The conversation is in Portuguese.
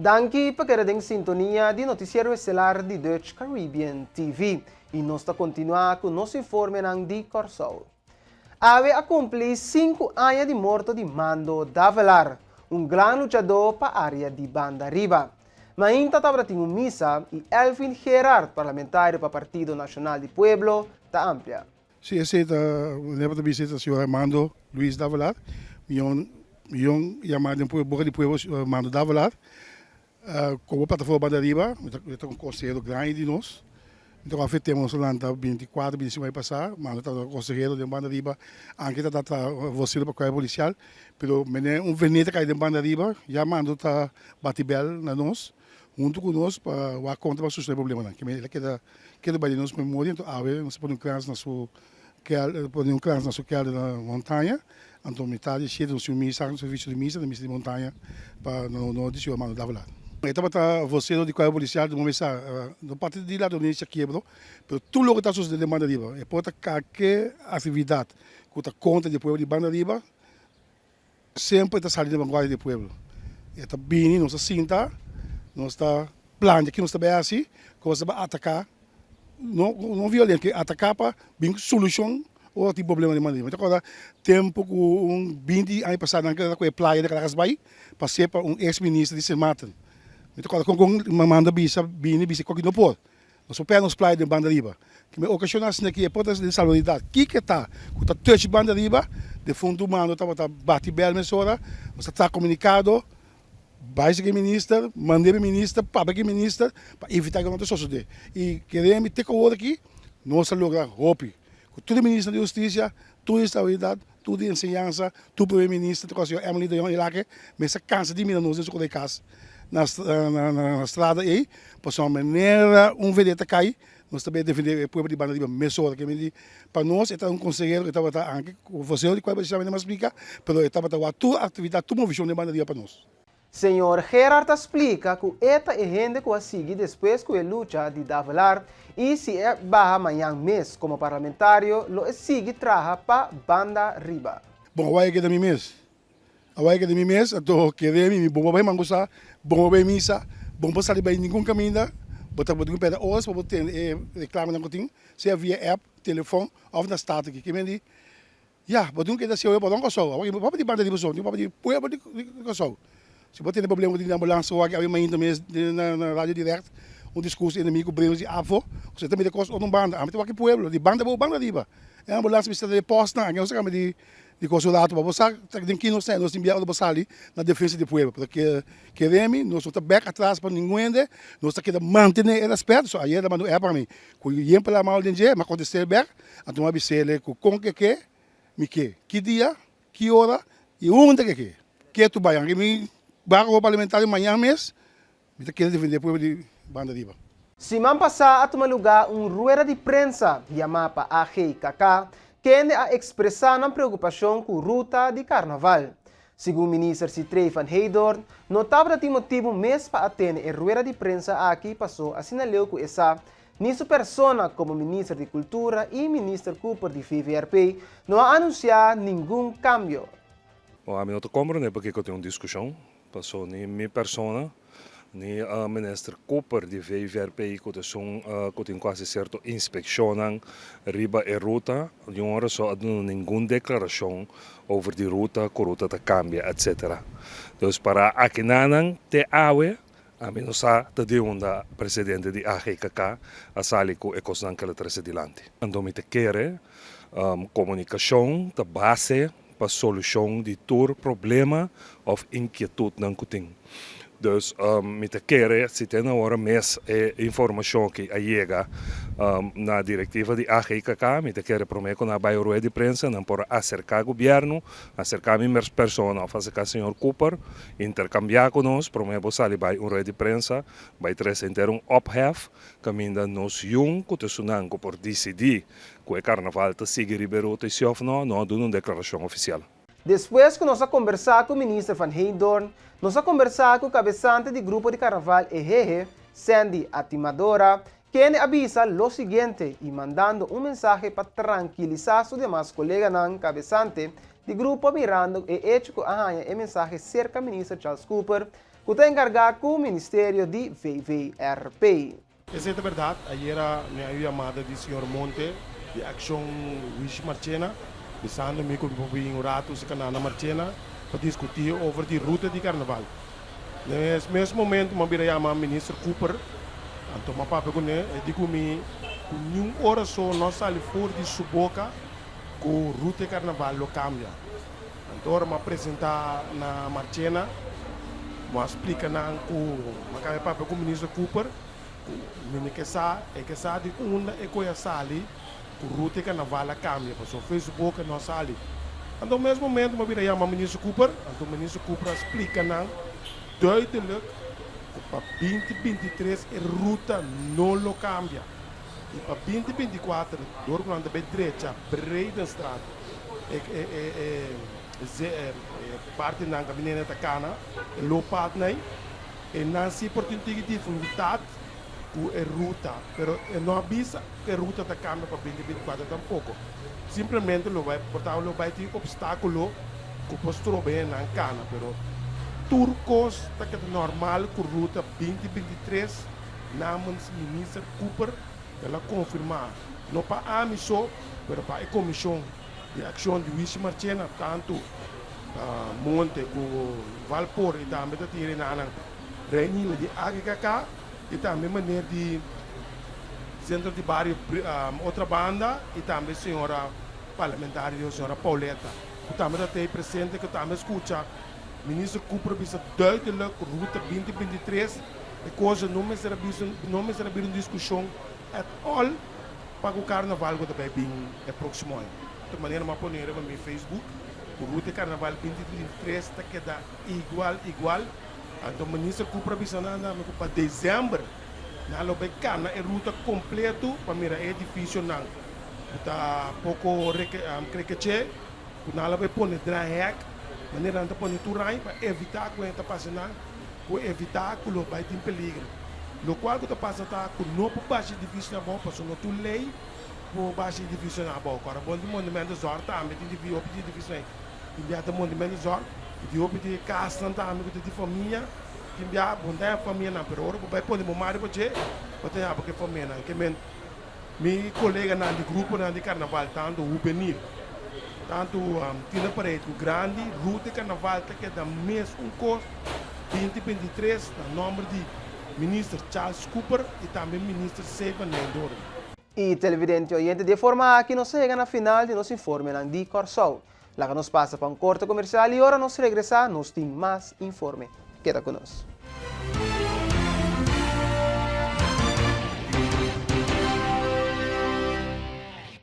Danke per essere in sintonia di Noticiero Estelar di Dutch Caribbean TV e nós continuar com nosso informe di Corsol. Ave accompli 5 anni di morto di Mando Davalar, un gran luchador para a área de Banda Riba. Mas ainda estava tendo missa e Elvin Gerard, parlamentar para o Partido Nacional do Pueblo, está ampla. Sí, ese leva de visita ao senhor Mando Luiz Davalar, eu chamado Boca de Pueblo Mando Davalar, como plataforma Banda Riba, então um conselheiro grande de nós. Então, temos lá 24, 25 anos passar, mas o conselheiro de Banda Riba, anche está você para a policial, pero um veneta que de Banda Riba, já mando tá batibel na nós, junto conosco para o conta para solucionar o problema. Que ele quer bem nos memória, então nós podemos criar na sua queda na montanha, então metade cheia do seu missa, no serviço de missa de montanha para não deixar o mando da lá. Então, você de qual policial de momento no partido de lá do início quebrou, mas tudo o que está sucedendo de Banda Riba, é por qualquer atividade que está contra do povo de Banda Riba, sempre está saindo da vanguarda do povo. Está bem, nós sinta, nós está planejando que nós está bem assim, que nós vai atacar, não violento, que atacar para bem solução ou tipo problema de Banda Riba. Então, agora tempo com 20 anos passados naquela praia daquela Casbai, passei para ex-ministro de Sematan. Então, quando manda bisa qualquer não pode. Nós operamos praia de Banda Riba. Que me ocasiona assim aqui é porta de salvaridade. Que está? Que está touch Banda Riba, de fundo humano está bate bem mesora, nós está comunicado, básico ministro, mandei ministro, papai ministro, para evitar que não te suceda. E queremos ter com o outro aqui, nossa lugar hope. Todo ministro de justiça, toda estabilidade, tudo ensinança, todo primeiro-ministro, todo o senhor Emily de Jong Ilake, mas essa cansa de mim não sei o casa. Na estrada aí, por uma maneira, vedeta cai, nós também defendemos o povo de Banda Riba, mesora, que para nós, é conselheiro que estava aqui, você de qual você me explica, mas estava a tua atividade, tua visão de Banda Riba para nós. Senhor Gerard explica que esta é gente que segue depois que a luta de Davalar e se é barra amanhã mês como parlamentário, lo sigue traja para Banda Riba. Bom, vai que da minha mês. Agora que de mim mesmo, estou querendo, bom para manguçar, bom para missa, bom para sair bem nenhum caminho, botar um pedaço hoje para botar reclame na cotinha, se via app, telefone, ou na start aqui, que me diz, já, botar que se eu para não gostar, agora para de banda de pessoa, para de poeira para de gostar. Se botar problema de ambulância, ou alguém ainda mesmo na rádio direct, discurso inimigo, breve de avô, você também de costa ou não banda, a gente vai aqui poeira, de banda boa banda riba, é ambulância precisa de posta, alguém você de consulado para você, tem que nós enviamos para ali na defesa do povo, porque queremos, nós estamos bem atrás para ninguém, nós estamos manter o respeito, só aí mandou é para mim, que eu para mal de dia, mas acontecer bem, então eu avisei com que dia, que hora e onde que tu vai, que me barco parlamentar amanhã mês, eu quero defender o povo de Banda Riba. Semana passada, tomou lugar rueda de prensa chamada para AGKK, que a expressar a preocupação com a ruta de carnaval. Segundo o ministro Citrey van Heydorn, notava que o motivo mesmo para atender a rueda de prensa aqui passou a sinalar que essa nisso persona como ministro de Cultura e ministro Cooper de VVRP não ha anunciado nenhum cambio. A mim não compreendo porque eu tenho uma discussão, passou nem minha persona, nem a ministra Cooper de VVRP que tem quase certo inspeção riba e ruta, de hora só não nenhuma declaração over de ruta, que a ruta está cambia, etc. Então, para aqui não te awe, a mim não sabe de onde o presidente de AGKK a sali com a coisa que ele traz adiante. Então, me te quer comunicação, da base para solução de todo problema ou inquietude que tem. Dus met de keren zitten agora mais informação que chega na diretiva de AGKK, met de keren prometo na bairro de prensa, não por acercar o governo, acercar minhas pessoas, ou fazer com o senhor Cooper, intercambiar conosco, prometo sair by rueda de prensa, by tres inteiro ophef, caminda nos jong, que te por decidir que o carnaval te sigue Ribeirão, te se of não doen uma declaração oficial. Depois que nós conversamos com o ministro Van Heydorn, nós conversamos com o cabeçante do grupo de carnaval EGG, Sandy Atimadora, que avisa o seguinte e mandando mensagem para tranquilizar os demais colegas não cabeçante do grupo mirando e hecho que a mensagem cerca do ministro Charles Cooper que está encarregado com o Ministério de VVRP. Essa é a verdade. Ayer me chamada de Sr. Monte, de Ação Wish Marchena, pensando me com o rato se canana Marchena, para discutir over a ruta de carnaval. Nesse mesmo momento, eu me chamo o ministro Cooper, então eu papo com ele, e digo me, com nenhuma hora só, nós saímos fora de sua boca, com a ruta de carnaval lo cambia. Então, eu me apresentar na Marchena, eu explico com o ministro Cooper, que sa de onda e coisa sali o ruta que na vala cambia para o Facebook não sali então no mesmo momento eu vira o ministro Cooper então o ministro Cooper explica não duidelijk para 2023 a ruta não lo cambia e para 2024 door quando bem direita Breidenstraat parte na caminhonete da cana lo pad nem e não se oportunidade de vontade a ruta, pero não avisa que a ruta está cambia para 2024 tampouco. Simplesmente lo vai ter obstáculo que postou bem na cana, pero turcos está que normal com a ruta 2023 namens ministro Cooper ela confirmar não para a missão, pero para a comissão de ação de Wish Marchena tanto Monte com Valpor e também está tirando na reunião de AGKK e também maneira de centro de bairro outra banda e também senhora parlamentar a senhora Pauleta que também está presente que também escuta ministro Cooper bisa duidelijk ruta 2023 e coisa não me será uma discussão at all para o carnaval que vai vir é próximo ano de maneira uma poneira no meu Facebook o ruta carnaval 2023 está queda igual então, o ministro Cooper bisa para dezembro, na lobecana é ruta completo para mira é difícil não. Está pouco crequeche, na lobe pone drag, maneira anda pone turai para evitar que entra passando, para evitar que lo vai ter peligro. Lo qual que está passando com não por baixo difícil na boa, passou no tu lei por baixo difícil na boa. Agora, bom de movimento zorta, também tem difícil aí. Enviado movimento zorta. De obter casa não tá amigo de família que enviar bondade família na pero vai pôr no mar porque ter a porque família que meu colega na de grupo na de carnaval tanto juvenil tanto tinha parede grande ruta de carnaval que é da mês curso 2023 no nome de ministro Charles Cooper e também ministro Seba Nendor. E televidente oyente de forma que nos chega na final de nos informe na de Corsol. Lá que nos passa para um corte comercial e agora nos regressa, nos tem mais informe. Queda conosco.